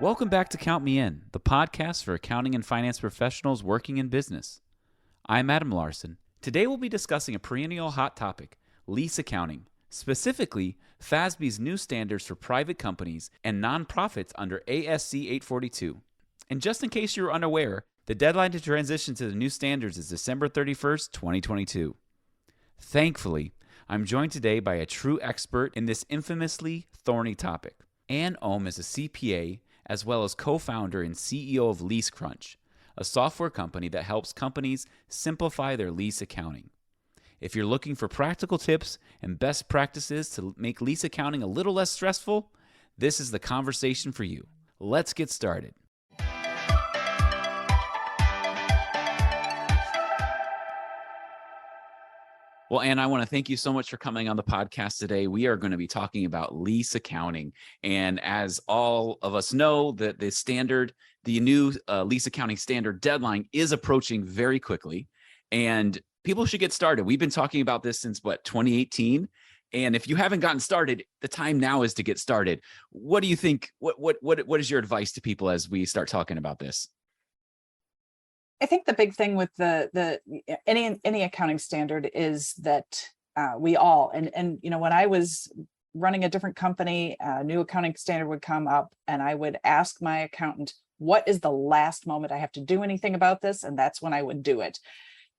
Welcome back to Count Me In, the podcast for accounting and finance professionals working in business. I'm Adam Larson. Today we'll be discussing a perennial hot topic, lease accounting, specifically FASB's new standards for private companies and nonprofits under ASC 842. And just in case you're unaware, the deadline to transition to the new standards is December 31st, 2022. Thankfully, I'm joined today by a true expert in this infamously thorny topic. Ann Ohm is a CPA as well as co-founder and CEO of LeaseCrunch, a software company that helps companies simplify their lease accounting. If you're looking for practical tips and best practices to make lease accounting a little less stressful, this is the conversation for you. Let's get started. Well, Ann, I want to thank you so much for coming on the podcast today. We are going to be talking about lease accounting. And as all of us know, that the new lease accounting standard deadline is approaching very quickly. And people should get started. We've been talking about this since, 2018? And if you haven't gotten started, the time now is to get started. What do you think? What is your advice to people as we start talking about this? I think the big thing with any accounting standard is that we all and when I was running a different company, a new accounting standard would come up, and I would ask my accountant, "What is the last moment I have to do anything about this?" And that's when I would do it.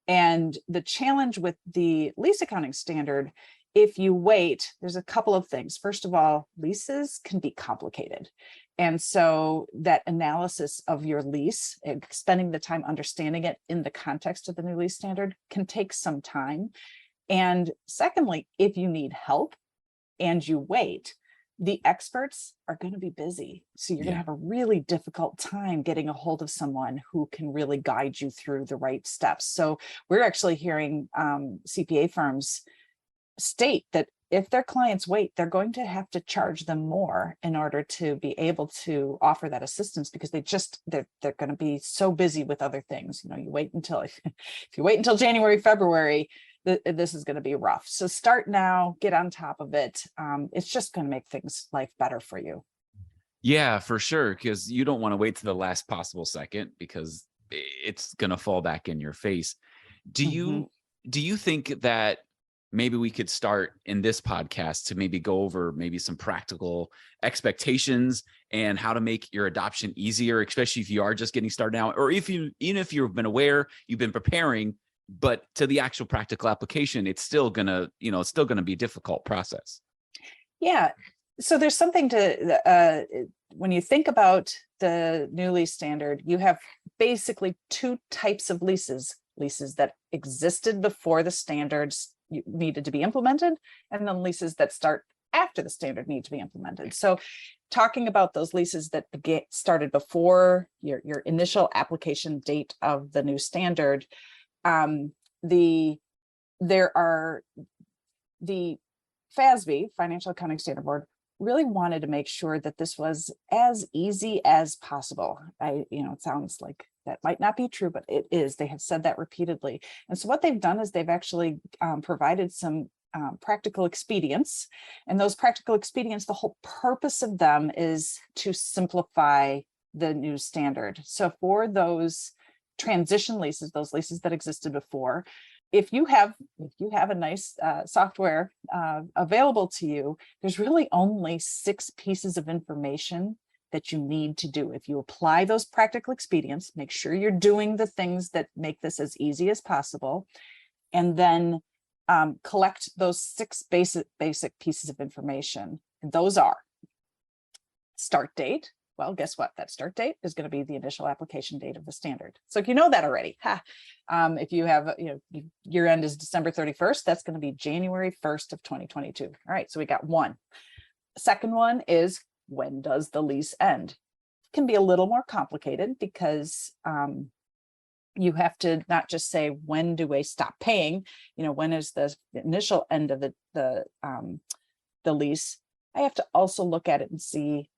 And the challenge with the lease accounting standard, if you wait, there's a couple of things. First of all, leases can be complicated. And so that analysis of your lease, spending the time understanding it in the context of the new lease standard, can take some time. And secondly, if you need help and you wait, the experts are going to be busy. So you're going to have a really difficult time getting a hold of someone who can really guide you through the right steps. So we're actually hearing CPA firms state that if their clients wait, they're going to have to charge them more in order to be able to offer that assistance, because they're going to be so busy with other things. You wait until if you wait until January, February, this is going to be rough. So start now, get on top of it. It's just going to make life better for you. Yeah, for sure. Because you don't want to wait to the last possible second, because it's going to fall back in your face. Do you think that maybe we could start in this podcast to maybe go over maybe some practical expectations and how to make your adoption easier, especially if you are just getting started now, or even if you've been aware, you've been preparing, but to the actual practical application, it's still gonna be a difficult process. Yeah. So there's something to, when you think about the new lease standard, you have basically two types of leases that existed before the standards needed to be implemented, and then leases that start after the standard need to be implemented. So talking about those leases that started before your initial application date of the new standard, the FASB, Financial Accounting Standard Board, really wanted to make sure that this was as easy as possible. It sounds like that might not be true, but it is. They have said that repeatedly. And so what they've done is they've actually provided some practical expedients. And those practical expedients, the whole purpose of them is to simplify the new standard. So for those transition leases, those leases that existed before, if you have a nice software available to you, there's really only 6 pieces of information that you need to do. If you apply those practical expedients, make sure you're doing the things that make this as easy as possible, and then collect those 6 basic pieces of information. And those are start date. Well, guess what? That start date is going to be the initial application date of the standard. So if you know that already, if you have, year end is December 31st, that's going to be January 1st of 2022. All right, so we got one. Second one is, when does the lease end? It can be a little more complicated because you have to not just say, when do I stop paying? When is the initial end of the lease? I have to also look at it and see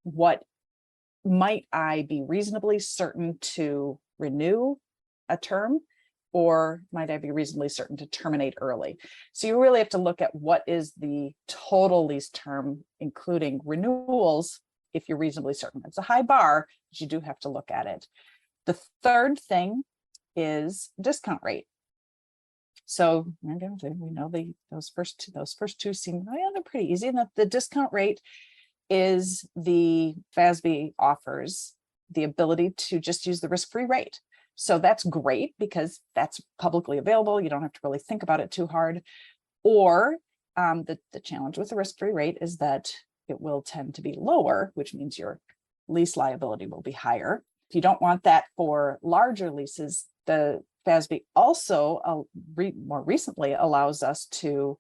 what might I be reasonably certain to renew a term, or might I be reasonably certain to terminate early? So you really have to look at what is the total lease term, including renewals if you're reasonably certain. It's a high bar, but you do have to look at it. The third thing is discount rate. So we know those first two seem, oh yeah, they're pretty easy. And the discount rate is the FASB offers the ability to just use the risk-free rate. So that's great because that's publicly available. You don't have to really think about it too hard. Or the challenge with the risk-free rate is that it will tend to be lower, which means your lease liability will be higher. If you don't want that for larger leases, the FASB also more recently allows us to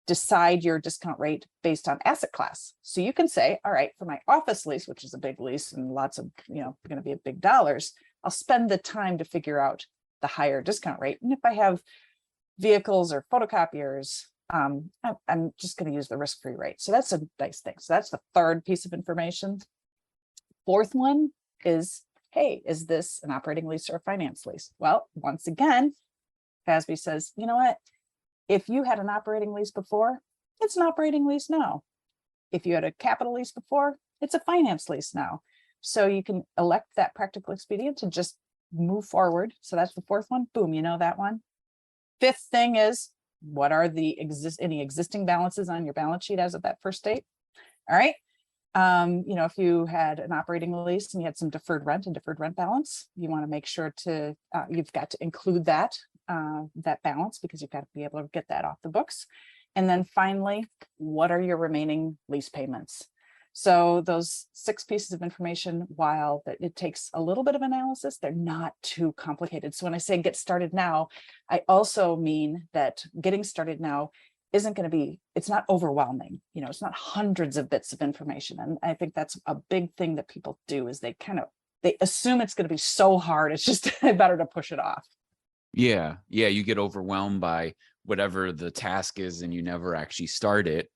decide your discount rate based on asset class. So you can say, all right, for my office lease, which is a big lease and lots of, going to be big dollars, I'll spend the time to figure out the higher discount rate. And if I have vehicles or photocopiers, I'm just going to use the risk-free rate. So that's a nice thing. So that's the third piece of information. Fourth one is, hey, is this an operating lease or a finance lease? Well, once again, FASB says, you know what? If you had an operating lease before, it's an operating lease now. If you had a capital lease before, it's a finance lease now. So you can elect that practical expedient to just move forward. So that's the fourth one. Boom, you know that one. Fifth thing is, what are the any existing balances on your balance sheet as of that first date? All right. If you had an operating lease and you had some deferred rent and deferred rent balance, you want to make sure to you've got to include that balance, because you've got to be able to get that off the books. And then finally, what are your remaining lease payments? So those 6 pieces of information, while that it takes a little bit of analysis, they're not too complicated. So when I say get started now, I also mean that getting started now isn't going to be, it's not overwhelming. It's not hundreds of bits of information. And I think that's a big thing that people do, is they assume it's going to be so hard. It's just better to push it off. Yeah. You get overwhelmed by whatever the task is and you never actually start it.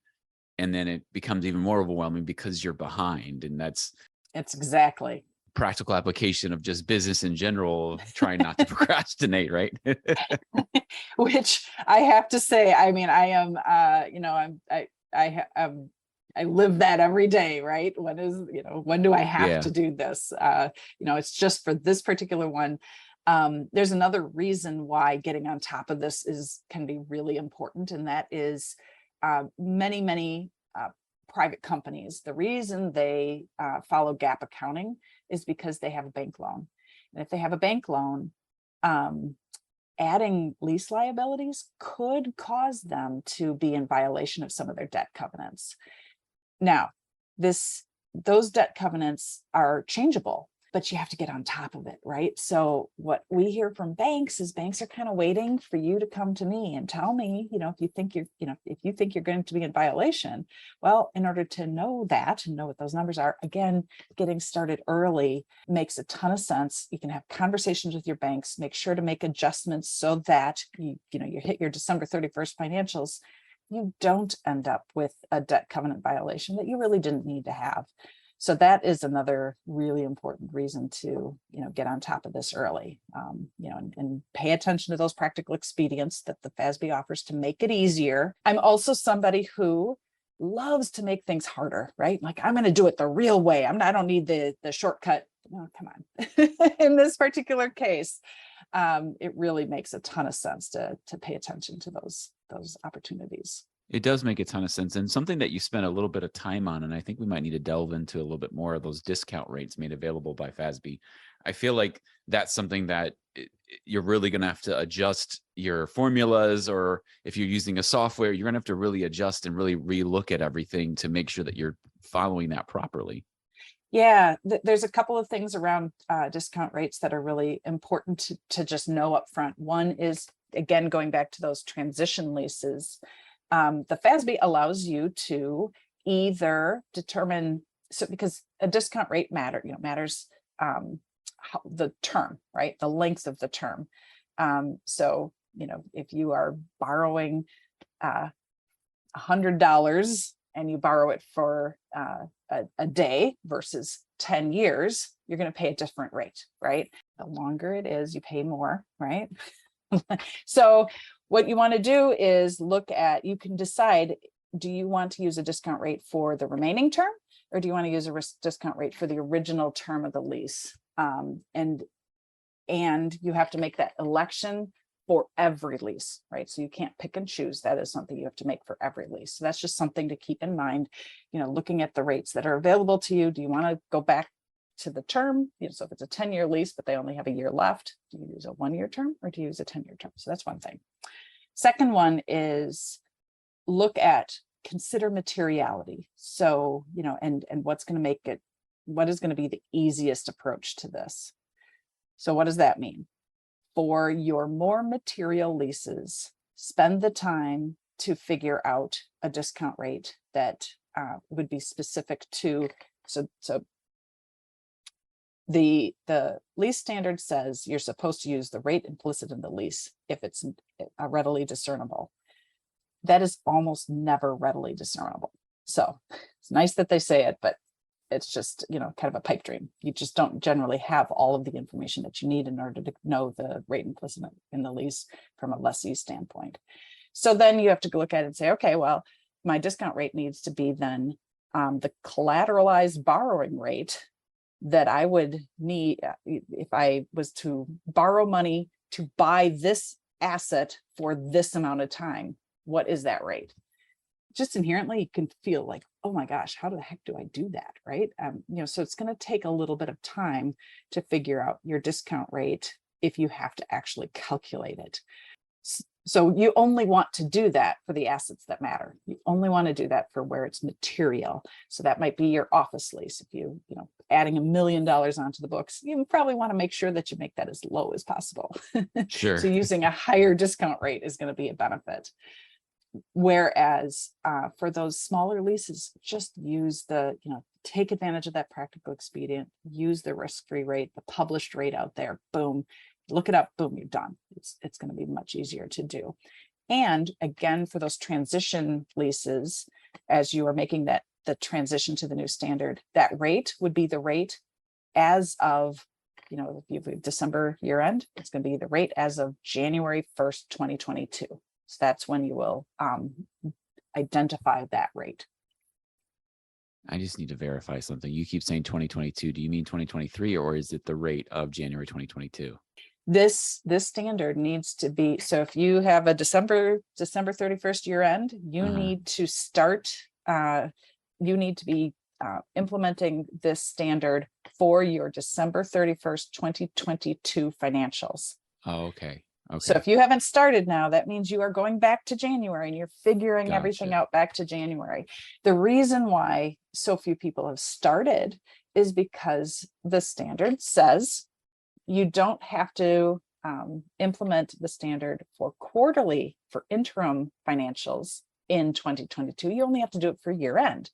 And then it becomes even more overwhelming because you're behind. And it's exactly practical application of just business in general, trying not to procrastinate, right? Which I have to say, I mean, I am, I live that every day, right? When do I have to do this? It's just for this particular one. There's another reason why getting on top of this can be really important. And that is many private companies, the reason they follow GAAP accounting is because they have a bank loan. And if they have a bank loan, adding lease liabilities could cause them to be in violation of some of their debt covenants. Now, those debt covenants are changeable, but you have to get on top of it, right? So what we hear from banks is banks are kind of waiting for you to come to me and tell me, if you think you're going to be in violation. Well, in order to know that and know what those numbers are, again, getting started early makes a ton of sense. You can have conversations with your banks, make sure to make adjustments so that you hit your December 31st financials. You don't end up with a debt covenant violation that you really didn't need to have. So that is another really important reason to, get on top of this early, and pay attention to those practical expedients that the FASB offers to make it easier. I'm also somebody who loves to make things harder, right? Like, I'm going to do it the real way. I don't need the shortcut. Oh, come on. In this particular case, it really makes a ton of sense to pay attention to those opportunities. It does make a ton of sense, and something that you spent a little bit of time on, and I think we might need to delve into a little bit more of those discount rates made available by FASB. I feel like that's something that you're really going to have to adjust your formulas, or if you're using a software, you're going to have to really adjust and really relook at everything to make sure that you're following that properly. Yeah, there's a couple of things around discount rates that are really important to just know up front. One is, again, going back to those transition leases. The FASB allows you to either determine, so because a discount rate matters the term, right? The length of the term. So, if you are borrowing $100 and you borrow it for a day versus 10 years, you're going to pay a different rate, right? The longer it is, you pay more, right? So what you want to do is you can decide, do you want to use a discount rate for the remaining term, or do you want to use a discount rate for the original term of the lease? And you have to make that election for every lease, right? So you can't pick and choose. That is something you have to make for every lease. So that's just something to keep in mind, looking at the rates that are available to you. Do you want to go back to the term? So if it's a 10-year lease, but they only have a year left, do you use a 1-year term or do you use a 10-year term? So that's one thing. Second one is consider materiality. So, and what's going to make it, what is going to be the easiest approach to this? So what does that mean? For your more material leases, spend the time to figure out a discount rate that would be specific to, so the lease standard says you're supposed to use the rate implicit in the lease if it's readily discernible. That is almost never readily discernible. So it's nice that they say it, but it's just, kind of a pipe dream. You just don't generally have all of the information that you need in order to know the rate implicit in the lease from a lessee standpoint. So then you have to look at it and say, okay, well, my discount rate needs to be then the collateralized borrowing rate that I would need if I was to borrow money to buy this asset for this amount of time. What is that rate? Just inherently, you can feel like, oh my gosh, how the heck do I do that, right? So it's going to take a little bit of time to figure out your discount rate if you have to actually calculate it. So you only want to do that for the assets that matter. You only want to do that for where it's material. So that might be your office lease. If adding $1 million onto the books, you probably want to make sure that you make that as low as possible. Sure. So using a higher discount rate is going to be a benefit. Whereas for those smaller leases, just use take advantage of that practical expedient, use the risk-free rate, the published rate out there, boom, look it up, boom, you're done. It's going to be much easier to do. And again, for those transition leases, as you are making the transition to the new standard, that rate would be the rate as of, if you have December year end, it's going to be the rate as of January 1st, 2022. So that's when you will identify that rate. I just need to verify something. You keep saying 2022. Do you mean 2023, or is it the rate of January 2022? This standard needs to be, so if you have a December 31st year end, you need to start, you need to be implementing this standard for your December 31st, 2022 financials. Oh, okay. Okay. So if you haven't started now, that means you are going back to January and you're figuring everything out back to January. The reason why so few people have started is because the standard says you don't have to implement the standard for interim financials in 2022. You only have to do it for year end.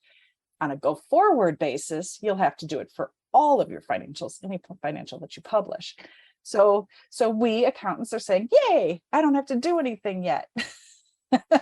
On a go forward basis, you'll have to do it for all of your financials, any financial that you publish. So we accountants are saying, yay, I don't have to do anything yet. Because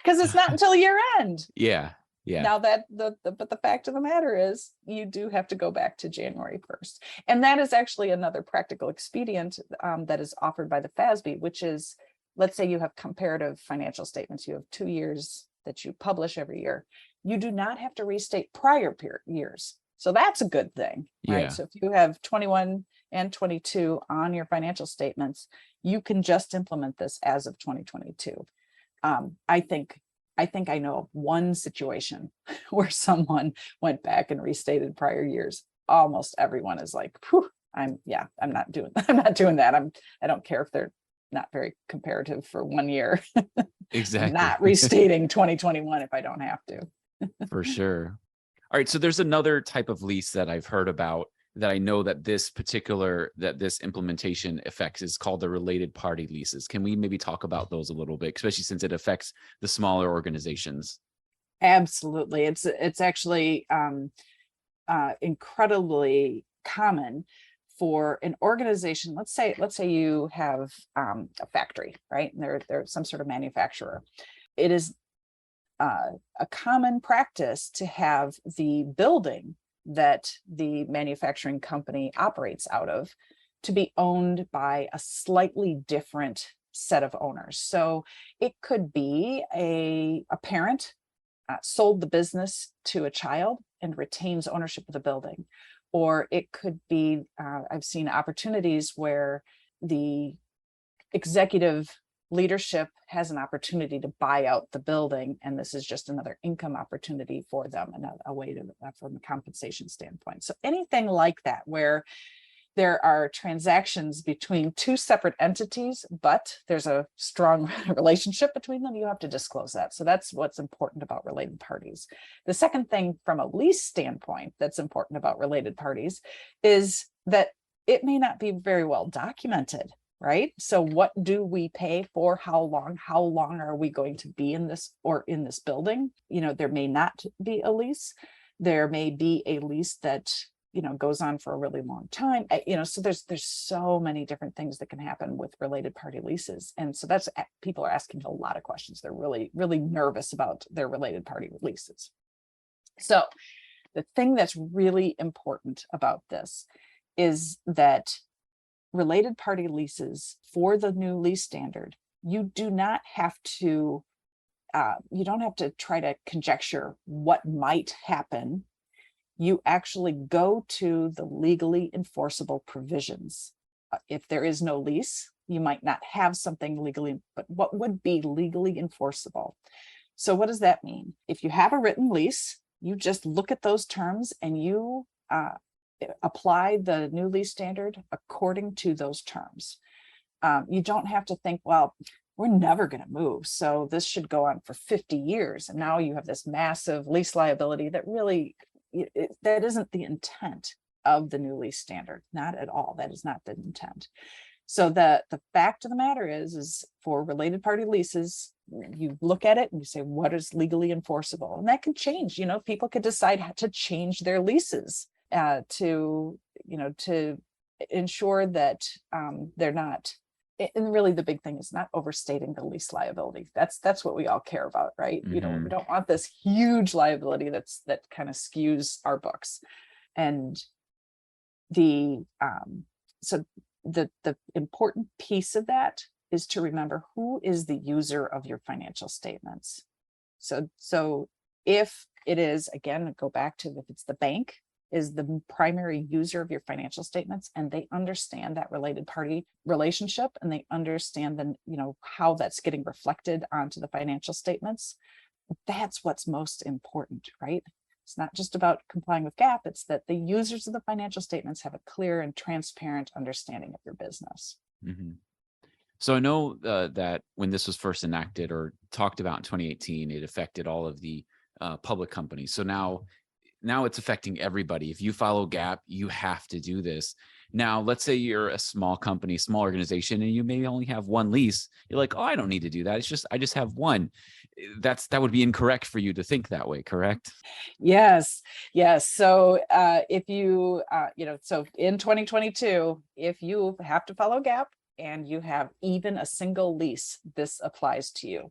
it's not until year end. Yeah. Now but the fact of the matter is you do have to go back to January 1st. And that is actually another practical expedient that is offered by the FASB, which is, let's say you have comparative financial statements. You have 2 years that you publish every year. You do not have to restate prior years. So that's a good thing, right? Yeah. So if you have 21 and 22 on your financial statements, you can just implement this as of 2022. I think I know of one situation where someone went back and restated prior years. Almost everyone is like, I'm not doing that. I don't care if they're not very comparative for 1 year. Exactly. I'm not restating 2021 if I don't have to. For sure. All right. So there's another type of lease that I've heard about that I know that this implementation affects is called the related party leases. Can we maybe talk about those a little bit, especially since it affects the smaller organizations? Absolutely. It's actually incredibly common for an organization. Let's say you have a factory, right? And they're some sort of manufacturer. It is a common practice to have the building that the manufacturing company operates out of to be owned by a slightly different set of owners. So it could be a parent sold the business to a child and retains ownership of the building. Or it could be, I've seen opportunities where the executive leadership has an opportunity to buy out the building, and this is just another income opportunity for them, and a way to, from a compensation standpoint. So anything like that, where there are transactions between two separate entities, but there's a strong relationship between them, you have to disclose that. So that's what's important about related parties. The second thing from a lease standpoint that's important about related parties is that it may not be very well documented, right? So what do we pay for? How long? How long are we going to be in this building? There may not be a lease. There may be a lease that goes on for a really long time. So there's so many different things that can happen with related party leases. And so that's, people are asking a lot of questions. They're really, really nervous about their related party leases. So the thing that's really important about this is that related party leases, for the new lease standard, you don't have to try to conjecture what might happen. You actually go to the legally enforceable provisions. If there is no lease, you might not have something legally, but what would be legally enforceable? So what does that mean? If you have a written lease, you just look at those terms and you apply the new lease standard according to those terms. You don't have to think, well, we're never going to move, so this should go on for 50 years. And now you have this massive lease liability that really, that isn't the intent of the new lease standard. Not at all. That is not the intent. So the fact of the matter is for related party leases, you look at it and you say, what is legally enforceable? And that can change. People could decide to change their leases to ensure that they're not. And really the big thing is not overstating the lease liability. That's what we all care about, right? Mm-hmm. We don't want this huge liability that kind of skews our books. And the important piece of that is to remember who is the user of your financial statements. So if it is, again, go back to, if it's the bank is the primary user of your financial statements, and they understand that related party relationship, and they understand how that's getting reflected onto the financial statements, that's what's most important, right? It's not just about complying with GAAP, it's that the users of the financial statements have a clear and transparent understanding of your business. Mm-hmm. So I know that when this was first enacted or talked about in 2018, it affected all of the public companies. So now it's affecting everybody. If you follow GAAP, you have to do this. Now, let's say you're a small company, small organization, and you may only have one lease. You're like, oh, I don't need to do that. I just have one. That would be incorrect for you to think that way, correct? Yes. So if you, so in 2022, if you have to follow GAAP and you have even a single lease, this applies to you.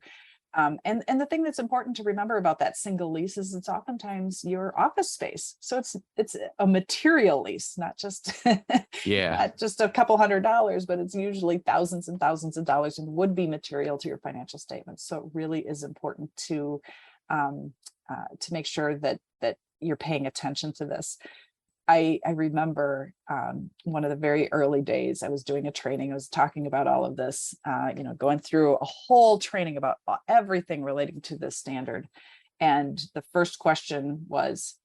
And the thing that's important to remember about that single lease is it's oftentimes your office space. So it's a material lease, not just not just a couple $100, but it's usually thousands and thousands of dollars and would be material to your financial statements. So it really is important to make sure that you're paying attention to this. I remember one of the very early days, I was doing a training, I was talking about all of this, going through a whole training about everything relating to this standard. And the first question was,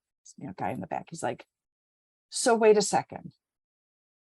guy in the back, he's like, so wait a second,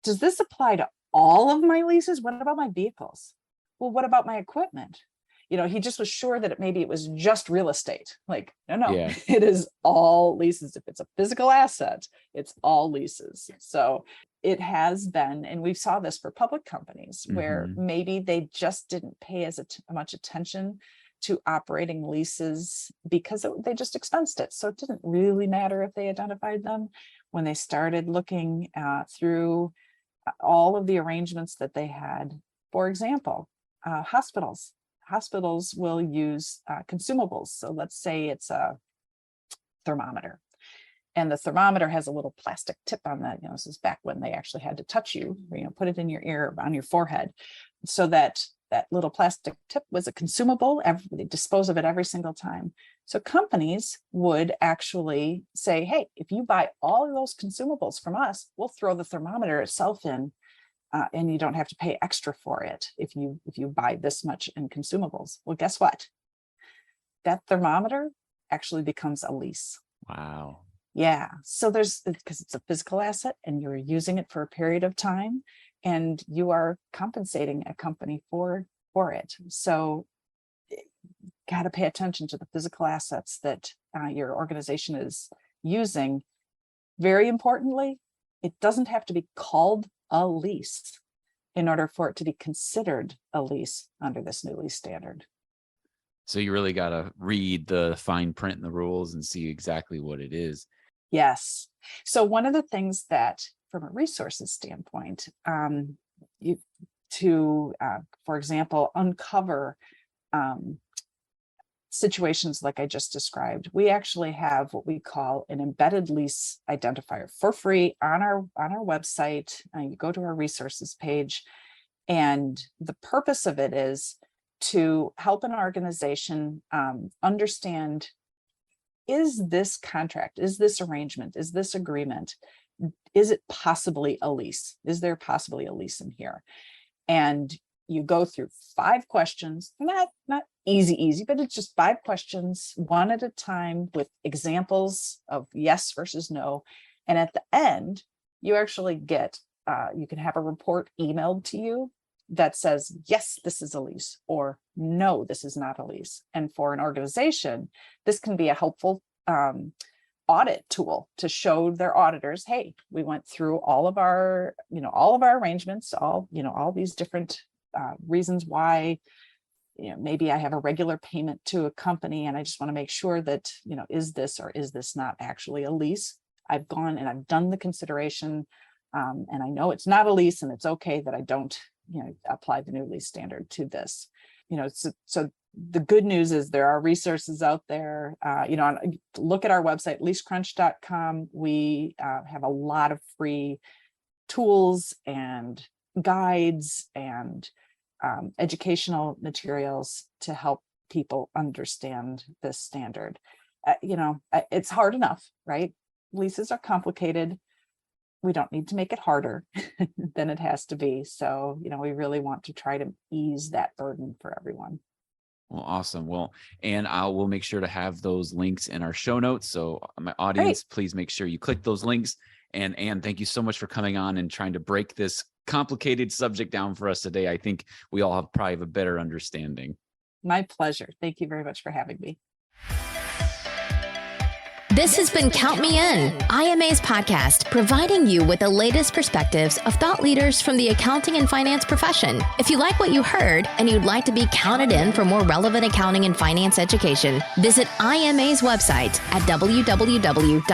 does this apply to all of my leases? What about my vehicles? Well, what about my equipment? He just was sure that maybe it was just real estate. Like, no, Yeah. It is all leases. If it's a physical asset, it's all leases. So it has been, and we saw this for public companies where maybe they just didn't pay as much attention to operating leases because they just expensed it. So it didn't really matter if they identified them. When they started looking through all of the arrangements that they had, for example, hospitals will use consumables. So let's say it's a thermometer, and the thermometer has a little plastic tip on that. This is back when they actually had to touch you, put it in your ear, on your forehead, so that that little plastic tip was a consumable. They dispose of it every single time. So companies would actually say, hey, if you buy all of those consumables from us, we'll throw the thermometer itself in, and you don't have to pay extra for it if you buy this much in consumables. Well, guess what? That thermometer actually becomes a lease. Wow. Yeah. So because it's a physical asset and you're using it for a period of time, and you are compensating a company for it. So got to pay attention to the physical assets that your organization is using. Very importantly, it doesn't have to be called a lease in order for it to be considered a lease under this new lease standard. So you really got to read the fine print in the rules and see exactly what it is. Yes. So one of the things that, from a resources standpoint, for example, uncover situations like I just described, we actually have what we call an embedded lease identifier for free on our website. You go to our resources page, and the purpose of it is to help an organization understand, is this contract, is this arrangement, is this agreement, is it possibly a lease? Is there possibly a lease in here? And you go through 5 questions, not easy, but it's just 5 questions, one at a time, with examples of yes versus no. And at the end, you actually get, you can have a report emailed to you that says, yes, this is a lease, or no, this is not a lease. And for an organization, this can be a helpful audit tool to show their auditors, hey, we went through all of our arrangements, all these different reasons why, maybe I have a regular payment to a company, and I just want to make sure that, is this or is this not actually a lease? I've gone and I've done the consideration, and I know it's not a lease, and it's okay that I don't, apply the new lease standard to this. So the good news is there are resources out there. Look at our website, leasecrunch.com. We have a lot of free tools and guides and educational materials to help people understand this standard. It's hard enough, right? Leases are complicated. We don't need to make it harder than it has to be. So, we really want to try to ease that burden for everyone. Well, awesome. Well, and we'll make sure to have those links in our show notes. So my audience, please make sure you click those links. And Anne, thank you so much for coming on and trying to break this complicated subject down for us today. I think we all probably have a better understanding. My pleasure. Thank you very much for having me. This has been Count Me In, IMA's podcast, providing you with the latest perspectives of thought leaders from the accounting and finance profession. If you like what you heard and you'd like to be counted in for more relevant accounting and finance education, visit IMA's website at www.imanet.org.